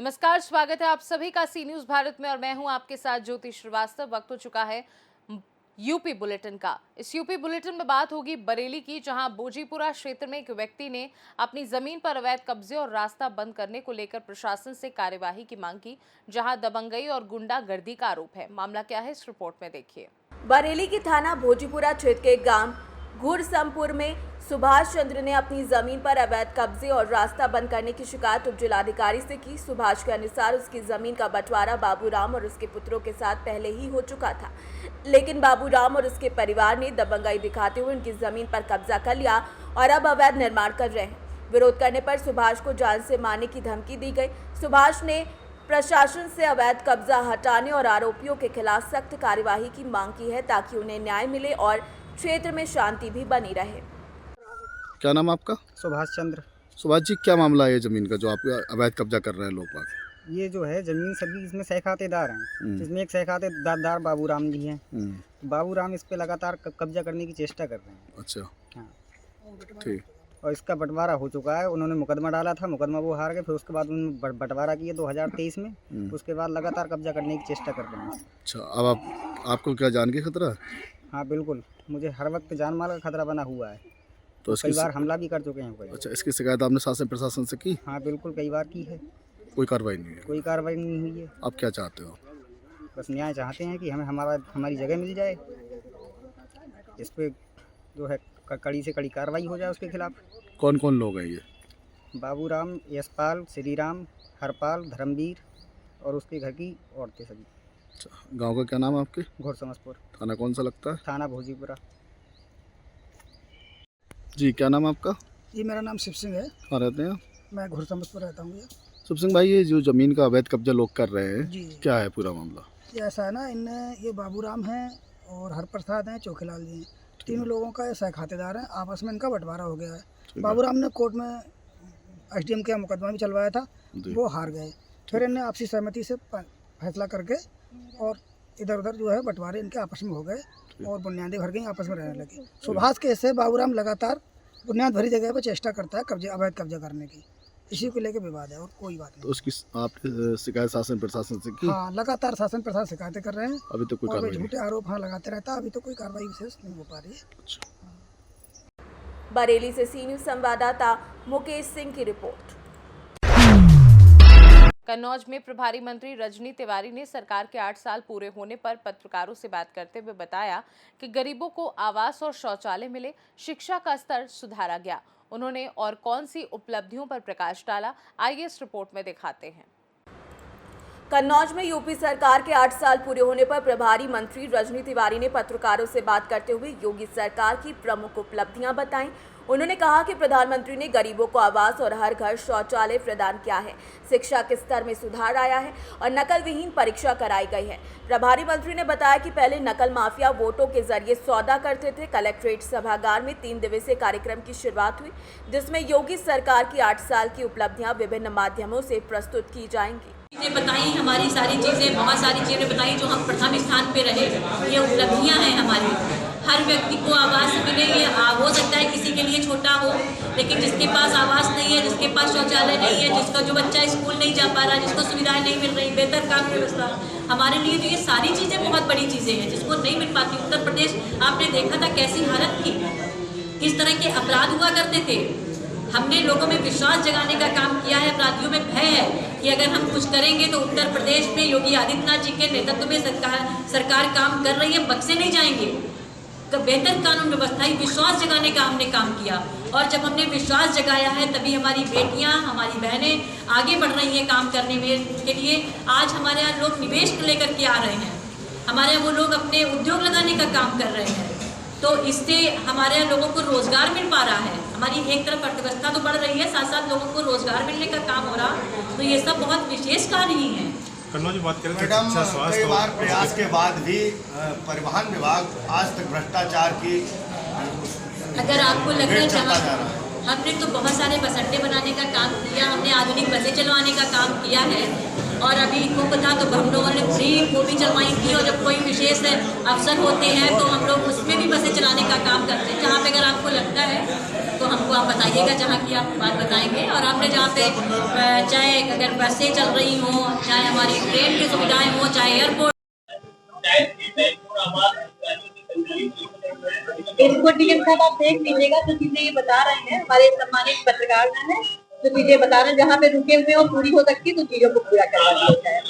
नमस्कार, स्वागत है आप सभी का सी न्यूज भारत में और मैं हूं आपके साथ ज्योति श्रीवास्तव। वक्त हो चुका है यूपी बुलेटिन का। इस यूपी बुलेटिन में बात होगी बरेली की, जहां बोजीपुरा क्षेत्र में एक व्यक्ति ने अपनी जमीन पर अवैध कब्जे और रास्ता बंद करने को लेकर प्रशासन से कार्यवाही की मांग की, जहां दबंगई और गुंडागर्दी का आरोप है। मामला क्या है, इस रिपोर्ट में देखिए। बरेली के थाना भोजीपुरा क्षेत्र के गांव घुड़समपुर में सुभाष चंद्र ने अपनी जमीन पर अवैध कब्जे और रास्ता बंद करने की शिकायत उप जिलाधिकारी से की। सुभाष के अनुसार उसकी जमीन का बंटवारा बाबूराम और उसके पुत्रों के साथ पहले ही हो चुका था, लेकिन बाबूराम और उसके परिवार ने दबंगई दिखाते हुए उनकी जमीन पर कब्जा कर लिया और अब अवैध निर्माण कर रहे हैं। विरोध करने पर सुभाष को जान से मारने की धमकी दी गई। सुभाष ने प्रशासन से अवैध कब्जा हटाने और आरोपियों के खिलाफ सख्त कार्यवाही की मांग की है, ताकि उन्हें न्याय मिले और क्षेत्र में शांति भी बनी रहे। क्या नाम आपका? सुभाष चंद्र। सुभाष जी, क्या मामला है ज़मीन का जो आप अवैध कब्जा कर रहे हैं लोग बाग? ये जो है ज़मीन सभी इसमें सहखातेदार हैं, जिसमें एक सहखातेदार बाबूराम जी हैं। बाबूराम इस पे लगातार कब्जा करने की चेष्टा कर रहे हैं। अच्छा, हाँ, ठीक। और इसका बंटवारा हो चुका है। उन्होंने मुकदमा डाला था, मुकदमा वो हार गए। फिर उसके बाद उन्होंने बंटवारा किया 2023 में। उसके बाद लगातार कब्जा करने की चेष्टा कर रहे हैं। अच्छा, अब आपको क्या जान के खतरा है? हाँ बिल्कुल, मुझे हर वक्त जान माल का खतरा बना हुआ है। तो कई बार हमला भी कर चुके हैं कोई। अच्छा, इसकी शिकायत आपने शासन प्रशासन से की? हाँ बिल्कुल, कई बार की है। कोई कार्रवाई नहीं है? कोई कार्रवाई नहीं हुई है। आप क्या चाहते हो? बस न्याय चाहते हैं कि हमें हमारी जगह मिल जाए। इस पे जो है कड़ी से कड़ी कार्रवाई हो जाए उसके खिलाफ। कौन कौन लोग हैं ये? बाबूराम, यशपाल, श्रीराम, हरपाल, धर्मवीर और उसके घर की औरतें सभी। अच्छा, गांव का क्या नाम है आपके? घुड़समसपुर। थाना कौन सा लगता है? थाना भोजीपुरा। जी, क्या नाम है आपका? जी, मेरा नाम शिव सिंह है। कहाँ रहते हैं आप? मैं घुड़समसपुर रहता हूँ। शुभ सिंह भाई, ये जो ज़मीन का अवैध कब्जा लोग कर रहे हैं, जी, क्या है पूरा मामला? ये ऐसा है ना, ये बाबूराम हैं और हरप्रसाद हैं, चोखेलाल जी हैं। तीनों लोगों का ऐसा खातेदार है। आपस में इनका बंटवारा हो गया है। बाबूराम ने कोर्ट में एसडीएम का मुकदमा भी चलवाया था, वो हार गए। फिर इनने आपसी सहमति से फैसला करके और इधर उधर जो है बंटवारे इनके आपस में हो गए और बुनियादी भर गई, आपस में रहने लगे। सुभाष के से बाबूराम लगातार बुनियाद भरी जगह पर चेष्टा करता है अवैध कब्जा करने की। इसी को लेके विवाद है और कोई बात नहीं। तो उसकी आपने शिकायत शासन प्रशासन से की? हाँ, लगातार शासन प्रशासन शिकायतें कर रहे हैं। अभी तो कोई और कार्रवाई नहीं? झूठे आरोप लगाते रहता है। अभी तो कोई कार्रवाई विशेष नहीं हो पा रही है। अच्छा। बरेली से सी न्यूज संवाददाता मुकेश सिंह की रिपोर्ट। कन्नौज में प्रभारी मंत्री रजनी तिवारी ने सरकार के 8 साल पूरे होने पर पत्रकारों से बात करते हुए बताया कि गरीबों को आवास और शौचालय मिले, शिक्षा का स्तर सुधारा गया। उन्होंने और कौन सी उपलब्धियों पर प्रकाश डाला, आइए इस रिपोर्ट में दिखाते हैं। कन्नौज में यूपी सरकार के 8 साल पूरे होने पर प्रभारी मंत्री रजनी तिवारी ने पत्रकारों से बात करते हुए योगी सरकार की प्रमुख उपलब्धियां बताईं। उन्होंने कहा कि प्रधानमंत्री ने गरीबों को आवास और हर घर शौचालय प्रदान किया है, शिक्षा के स्तर में सुधार आया है और नकल विहीन परीक्षा कराई गई है। प्रभारी मंत्री ने बताया कि पहले नकल माफिया वोटों के जरिए सौदा करते थे। कलेक्ट्रेट सभागार में 3 दिवसीय कार्यक्रम की शुरुआत हुई, जिसमें योगी सरकार की 8 साल की उपलब्धियां विभिन्न माध्यमों से प्रस्तुत की जाएंगी। चीज़ें बताई, हमारी सारी चीज़ें, बहुत सारी चीज़ें बताई जो हम प्रथम स्थान पे रहे। ये उपलब्धियां हैं हमारी। हर व्यक्ति को आवास मिले। ये हो सकता है किसी के लिए छोटा हो, लेकिन जिसके पास आवास नहीं है, जिसके पास शौचालय नहीं है, जिसका जो बच्चा स्कूल नहीं जा पा रहा, जिसको सुविधाएं नहीं मिल रही, बेहतर काम व्यवस्था, हमारे लिए तो ये सारी चीज़ें बहुत बड़ी चीज़ें हैं जिसको नहीं मिल पाती। उत्तर प्रदेश आपने देखा था कैसी हालत थी, किस तरह के अपराध हुआ करते थे। हमने लोगों में विश्वास जगाने का काम किया है। अपराधियों में भय है कि अगर हम कुछ करेंगे तो उत्तर प्रदेश में योगी आदित्यनाथ जी के नेतृत्व में सरकार काम कर रही है, बक्से नहीं जाएंगे। बेहतर कानून व्यवस्था ही विश्वास जगाने का हमने काम किया, और जब हमने विश्वास जगाया है तभी हमारी बेटियां, हमारी बहनें आगे बढ़ रही हैं काम करने में के लिए। आज हमारे यहाँ लोग निवेश लेकर के आ रहे हैं, हमारे यहाँ वो लोग अपने उद्योग लगाने का काम कर रहे हैं। तो इससे हमारे यहाँ लोगों को रोजगार मिल पा रहा है। हमारी एक तरफ अर्थव्यवस्था तो बढ़ रही है, साथ साथ लोगों को रोजगार मिलने का काम हो रहा। तो ये सब बहुत विशेष कार्य ही है। कन्नौज में बात करें तो मैडम, कई बार प्रयास के बाद भी परिवहन विभाग आज तक भ्रष्टाचार की अगर आपको लग रहा है, हमने तो बहुत सारे बस अड्डे बनाने का काम किया, हमने आधुनिक बसें चलवाने का काम किया है। और अभी इनको पता तो हम लोगों ने फ्री वो भी चलवाई थी। और जब कोई विशेष IAS अफसर होते हैं तो हम लोग उसमें भी बसें चलाने का काम करते हैं। जहाँ पे अगर आपको लगता है तो हमको आप बताइएगा, जहाँ की आप बात बताएंगे। और हमने जहाँ पे चाहे अगर बसें चल रही हों, चाहे हमारी ट्रेन की सुविधाएँ हों, चाहे एयरपोर्ट, इसको टीएम साहब आप देख लीजिएगा। जो चीजें ये बता रहे हैं हमारे सम्मानित पत्रकार हैं, जो चीजें बता रहे हैं जहाँ पे रुके हुए और पूरी हो सकती है तो चीजों को पूरा करवा दिया जाए।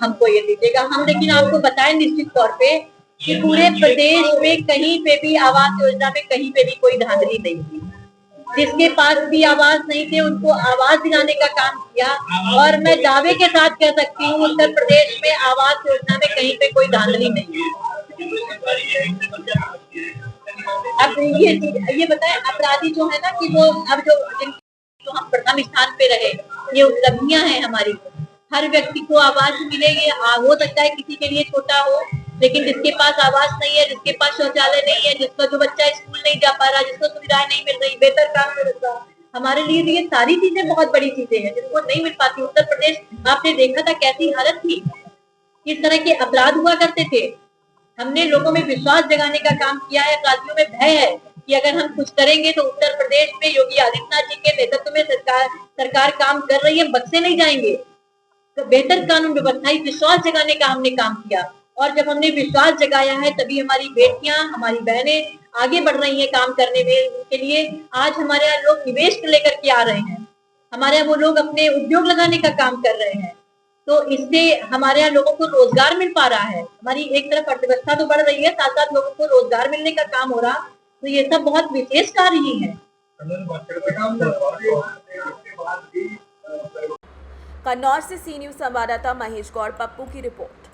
हमको ये दीजिएगा। हम लेकिन आपको बताएं निश्चित तौर पे कि पूरे प्रदेश में कहीं पे भी आवास योजना में कहीं पे भी कोई धांधली नहीं थी। जिसके पास भी आवास नहीं थे उनको आवास दिलाने का काम किया। और मैं दावे के साथ कह सकती हूँ उत्तर प्रदेश में आवास योजना में कहीं पे कोई धांधली नहीं है। अब ये बताएं अपराधी जो है ना कि वो अब जो हम प्रथम स्थान पे रहे, ये उपलब्धियां हैं हमारी। हर व्यक्ति को आवास मिले, ये हो सकता है किसी के लिए छोटा हो, लेकिन जिसके पास आवास नहीं है, जिसके पास शौचालय नहीं है, जिसका जो बच्चा स्कूल नहीं जा पा रहा, जिसको सुविधाएं नहीं मिल रही, बेहतर काम मिल रहा, हमारे लिए ये सारी चीजें बहुत बड़ी चीजें हैं जिनको नहीं मिल पाती। उत्तर प्रदेश आपने देखा था कैसी हालत थी, किस तरह के अपराध हुआ करते थे। हमने लोगों में विश्वास जगाने का काम किया है। अपराधियों में भय है कि अगर हम कुछ करेंगे तो उत्तर प्रदेश में योगी आदित्यनाथ जी के नेतृत्व में सरकार काम कर रही है, बख्शे नहीं जाएंगे। तो बेहतर कानून व्यवस्था, विश्वास जगाने का हमने काम किया। और जब हमने विश्वास जगाया है तभी हमारी बेटियां, हमारी बहनें आगे बढ़ रही हैं काम करने में। उनके लिए आज हमारे यहाँ लोग निवेश लेकर के आ रहे हैं, हमारे यहाँ वो लोग अपने उद्योग लगाने का काम कर रहे हैं। तो इससे हमारे यहाँ लोगों को रोजगार मिल पा रहा है। हमारी एक तरफ अर्थव्यवस्था तो बढ़ रही है, साथ साथ लोगों को रोजगार मिलने का काम हो रहा। तो ये सब बहुत विशेष कार्य ही है। कन्नौज से सी न्यूज संवाददाता महेश गौड़ पप्पू की रिपोर्ट।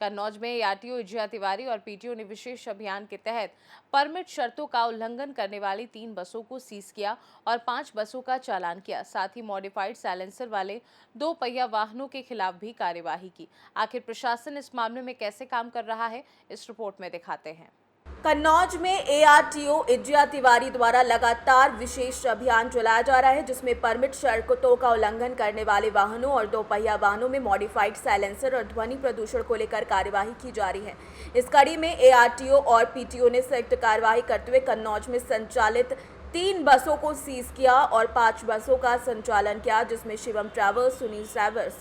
कन्नौज में ARTO इज्जिया तिवारी और PTO ने विशेष अभियान के तहत परमिट शर्तों का उल्लंघन करने वाली 3 बसों को सीज किया और 5 बसों का चालान किया। साथ ही मॉडिफाइड साइलेंसर वाले 2 पहिया वाहनों के खिलाफ भी कार्यवाही की। आखिर प्रशासन इस मामले में कैसे काम कर रहा है, इस रिपोर्ट में दिखाते हैं। कन्नौज में ARTO इज्जिया तिवारी द्वारा लगातार विशेष अभियान चलाया जा रहा है, जिसमें परमिट शर्तों का उल्लंघन करने वाले वाहनों और 2 पहिया वाहनों में मॉडिफाइड साइलेंसर और ध्वनि प्रदूषण को लेकर कार्यवाही की जा रही है। इस कड़ी में ARTO और PTO ने संयुक्त कार्यवाही करते हुए कन्नौज में संचालित 3 बसों को सीज किया और 5 बसों का संचालन किया, जिसमें शिवम ट्रैवल्स, सुनील ट्रैवल्स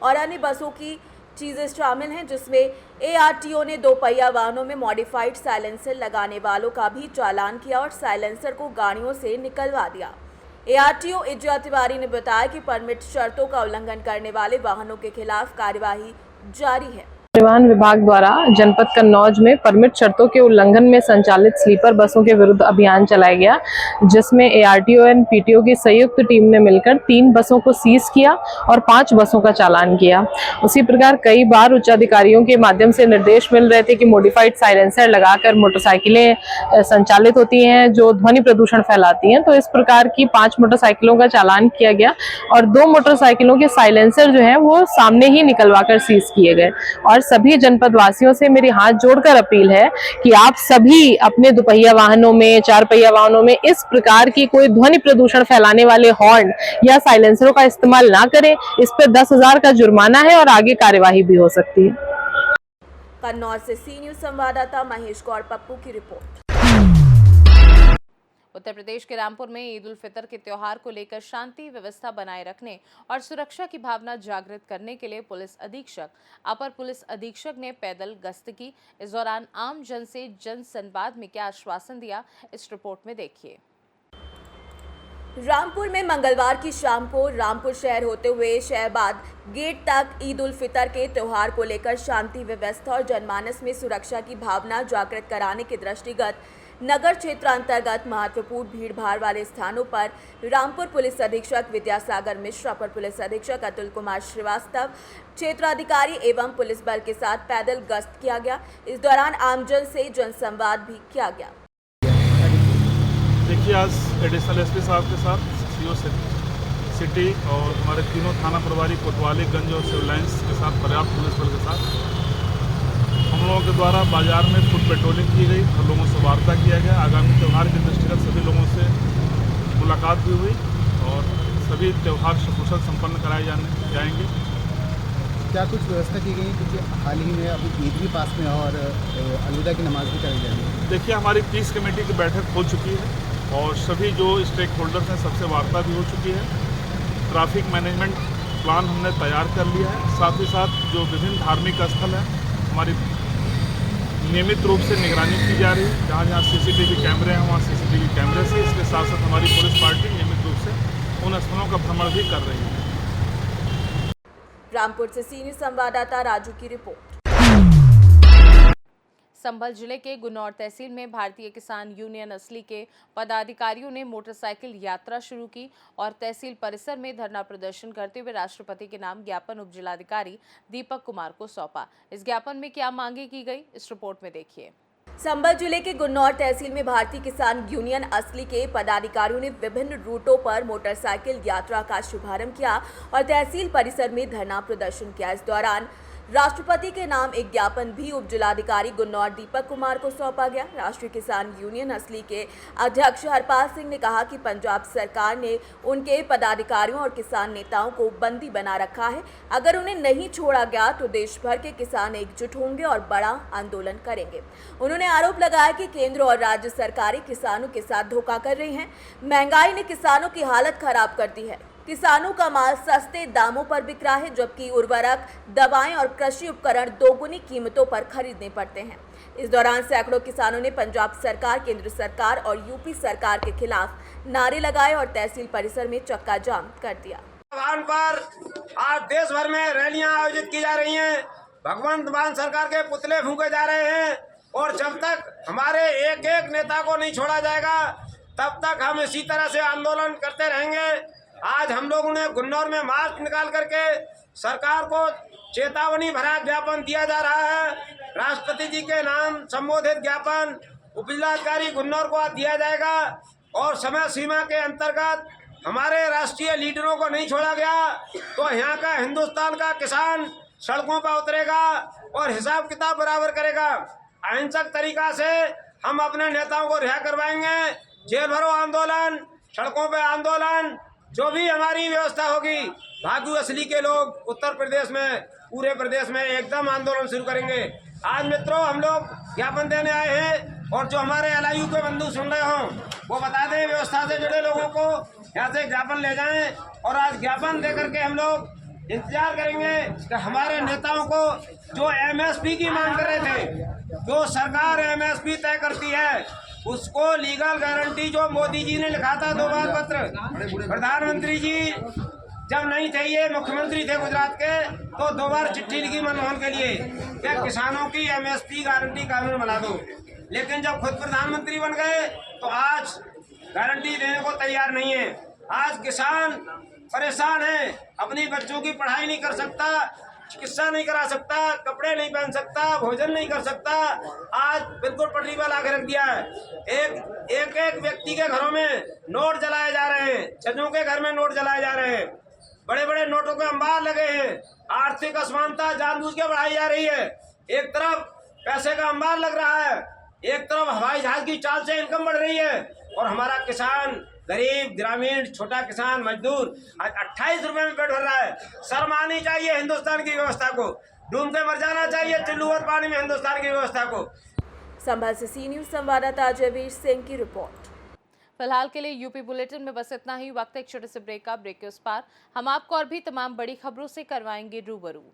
और अन्य बसों की चीज़ें शामिल हैं, जिसमें ARTO ने 2 पहिया वाहनों में मॉडिफाइड साइलेंसर लगाने वालों का भी चालान किया और साइलेंसर को गाड़ियों से निकलवा दिया। ARTO इज्जिया तिवारी ने बताया कि परमिट शर्तों का उल्लंघन करने वाले वाहनों के खिलाफ कार्यवाही जारी है। परिवहन विभाग द्वारा जनपद कन्नौज में परमिट शर्तों के उल्लंघन में संचालित स्लीपर बसों के विरुद्ध अभियान चलाया गया, जिसमें ARTO और PTO की संयुक्त टीम ने मिलकर 3 बसों को सीज किया और 5 बसों का चालान किया। उसी प्रकार कई बार उच्च अधिकारियों के माध्यम से निर्देश मिल रहे थे कि मॉडिफाइड साइलेंसर लगाकर मोटरसाइकिलें संचालित होती हैं जो ध्वनि प्रदूषण फैलाती हैं। तो इस प्रकार की 5 मोटरसाइकिलों का चालान किया गया और 2 मोटरसाइकिलों के साइलेंसर जो है वो सामने ही निकलवा कर सीज किए गए। और सभी जनपद वासियों से मेरी हाथ जोड़कर अपील है कि आप सभी अपने 2 पहिया वाहनों में, 4 पहिया वाहनों में इस प्रकार की कोई ध्वनि प्रदूषण फैलाने वाले हॉर्न या साइलेंसरों का इस्तेमाल ना करें। इस पर 10,000 का जुर्माना है और आगे कार्यवाही भी हो सकती है। कन्नौज से सी न्यूज संवाददाता महेश गौड़ पप्पू की रिपोर्ट। उत्तर प्रदेश के रामपुर में ईद उल फितर के त्योहार को लेकर शांति व्यवस्था बनाए रखने और सुरक्षा की भावना जागृत करने के लिए पुलिस अधीक्षक, अपर पुलिस अधीक्षक ने पैदल गश्त की। इस दौरान आम जन से जन संवाद में क्या आश्वासन दिया, इस रिपोर्ट में देखिए। रामपुर में मंगलवार की शाम को रामपुर शहर होते हुए शहबाद गेट तक ईद उल फितर के त्यौहार को लेकर शांति व्यवस्था और जनमानस में सुरक्षा की भावना जागृत कराने के दृष्टिगत नगर क्षेत्र अंतर्गत महत्वपूर्ण भीड़भाड़ वाले स्थानों पर रामपुर पुलिस अधीक्षक विद्यासागर मिश्र, अपर पुलिस अधीक्षक अतुल कुमार श्रीवास्तव, क्षेत्राधिकारी एवं पुलिस बल के साथ पैदल गश्त किया गया। इस दौरान आमजन से जनसंवाद भी किया गया। देखिए, आज एडिशनल SP साहब के साथ CO सिटी और हमारे तीनों थाना प्रभारी कोतवाली, गंज और सिविल लाइन्स के साथ पर्याप्त पुलिस बल के साथ हम लोगों के द्वारा बाजार में फुट पेट्रोलिंग की गई और लोगों से वार्ता किया गया। आगामी त्यौहार के दृष्टिगत सभी लोगों से मुलाकात भी हुई और सभी त्यौहार सकुशल संपन्न कराए जाएंगे। क्या कुछ व्यवस्था की गई क्योंकि हाल ही में अभी ईद भी पास में है और अलविदा की नमाज भी कराई जाएगी? देखिए, हमारी पीस कमेटी की बैठक हो चुकी है और सभी जो स्टेक होल्डर्स हैं सबसे वार्ता भी हो चुकी है। ट्रैफिक मैनेजमेंट प्लान हमने तैयार कर लिया है। साथ ही साथ जो विभिन्न धार्मिक स्थल हैं हमारी नियमित रूप से निगरानी की जा रही है। जहाँ जहाँ CCTV कैमरे हैं वहाँ CCTV कैमरे से, इसके साथ साथ हमारी पुलिस पार्टी नियमित रूप से उन स्थलों का भ्रमण भी कर रही है। रामपुर से सीनियर संवाददाता राजू की रिपोर्ट। संभल जिले के गुन्नौर तहसील में भारतीय किसान यूनियन असली के पदाधिकारियों ने मोटरसाइकिल यात्रा शुरू की और तहसील परिसर में धरना प्रदर्शन करते हुए राष्ट्रपति के नाम ज्ञापन उपजिलाधिकारी दीपक कुमार को सौंपा। इस ज्ञापन में क्या मांगे की गई, इस रिपोर्ट में देखिए। संभल जिले के गुन्नौर तहसील में भारतीय किसान यूनियन असली के पदाधिकारियों ने विभिन्न रूटों पर मोटरसाइकिल यात्रा का शुभारंभ किया और तहसील परिसर में धरना प्रदर्शन किया। इस दौरान राष्ट्रपति के नाम एक ज्ञापन भी उप जिलाधिकारी गुन्नौर दीपक कुमार को सौंपा गया। राष्ट्रीय किसान यूनियन असली के अध्यक्ष हरपाल सिंह ने कहा कि पंजाब सरकार ने उनके पदाधिकारियों और किसान नेताओं को बंदी बना रखा है। अगर उन्हें नहीं छोड़ा गया तो देश भर के किसान एकजुट होंगे और बड़ा आंदोलन करेंगे। उन्होंने आरोप लगाया कि केंद्र और राज्य सरकारें किसानों के साथ धोखा कर रही हैं। महंगाई ने किसानों की हालत खराब कर दी है। किसानों का माल सस्ते दामों पर बिक रहा है, जबकि उर्वरक, दवाएं और कृषि उपकरण दोगुनी कीमतों पर खरीदने पड़ते हैं। इस दौरान सैकड़ों किसानों ने पंजाब सरकार, केंद्र सरकार और यूपी सरकार के खिलाफ नारे लगाए और तहसील परिसर में चक्का जाम कर दिया। पर आज देश भर में रैलियां आयोजित की जा रही हैं। भगवंत मान सरकार के पुतले फूंके जा रहे हैं और जब तक हमारे एक एक नेता को नहीं छोड़ा जाएगा तब तक हम इसी तरह से आंदोलन करते रहेंगे। आज हम लोगों ने गुन्नौर में मार्च निकाल करके सरकार को चेतावनी भरा ज्ञापन दिया जा रहा है। राष्ट्रपति जी के नाम संबोधित ज्ञापन उपजिलाधिकारी गुन्नौर को दिया जाएगा और समय सीमा के अंतर्गत हमारे राष्ट्रीय लीडरों को नहीं छोड़ा गया तो यहाँ का हिंदुस्तान का किसान सड़कों पर उतरेगा और हिसाब किताब बराबर करेगा। अहिंसक तरीका से हम अपने नेताओं को रिहा करवाएंगे। जेल भरो आंदोलन, सड़कों पे आंदोलन, जो भी हमारी व्यवस्था होगी। भागु असली के लोग उत्तर प्रदेश में, पूरे प्रदेश में एकदम आंदोलन शुरू करेंगे। आज मित्रों, हम लोग ज्ञापन देने आए हैं और जो हमारे LIU के बंधु सुन रहे हों वो बता दें, व्यवस्था से जुड़े लोगों को यहाँ से ज्ञापन ले जाएं और आज ज्ञापन दे करके हम लोग इंतजार करेंगे कि हमारे नेताओं को जो MSP की मांग कर रहे थे, जो सरकार MSP तय करती है उसको लीगल गारंटी, जो मोदी जी ने लिखा था 2 बार पत्र, प्रधानमंत्री जी जब नहीं थे, ये मुख्यमंत्री थे गुजरात के, तो 2 बार चिट्ठी लिखी मनमोहन के लिए कि किसानों की MSP गारंटी कानून बना दो। लेकिन जब खुद प्रधानमंत्री बन गए तो आज गारंटी देने को तैयार नहीं है। आज किसान परेशान है, अपनी बच्चों की पढ़ाई नहीं कर सकता, चिकित्सा नहीं करा सकता, कपड़े नहीं पहन सकता, भोजन नहीं कर सकता। आज बिल्कुल पटरी पर लाके रख दिया है। एक व्यक्ति के घरों में नोट जलाए जा रहे हैं, जजों के घर में नोट जलाए जा रहे हैं, बड़े बड़े नोटों के अंबार लगे हैं। आर्थिक असमानता जानबूझ के बढ़ाई जा रही है। एक तरफ पैसे का अंबार लग रहा है, एक तरफ हवाई जहाज की चाल से इनकम बढ़ रही है और हमारा किसान, गरीब, ग्रामीण, छोटा किसान, मजदूर आज 28 रुपए में पेट भर रहा है। शर्म आनी चाहिए हिंदुस्तान की व्यवस्था को, डूब के मर जाना चाहिए चुल्लू और पानी में हिंदुस्तान की व्यवस्था को। संभल से सी न्यूज संवाददाता जयवीर सिंह की रिपोर्ट। फिलहाल के लिए यूपी बुलेटिन में बस इतना ही। वक्त एक छोटे से ब्रेक का। ब्रेक के उस पार हम आपको और भी तमाम बड़ी खबरों से करवाएंगे रूबरू।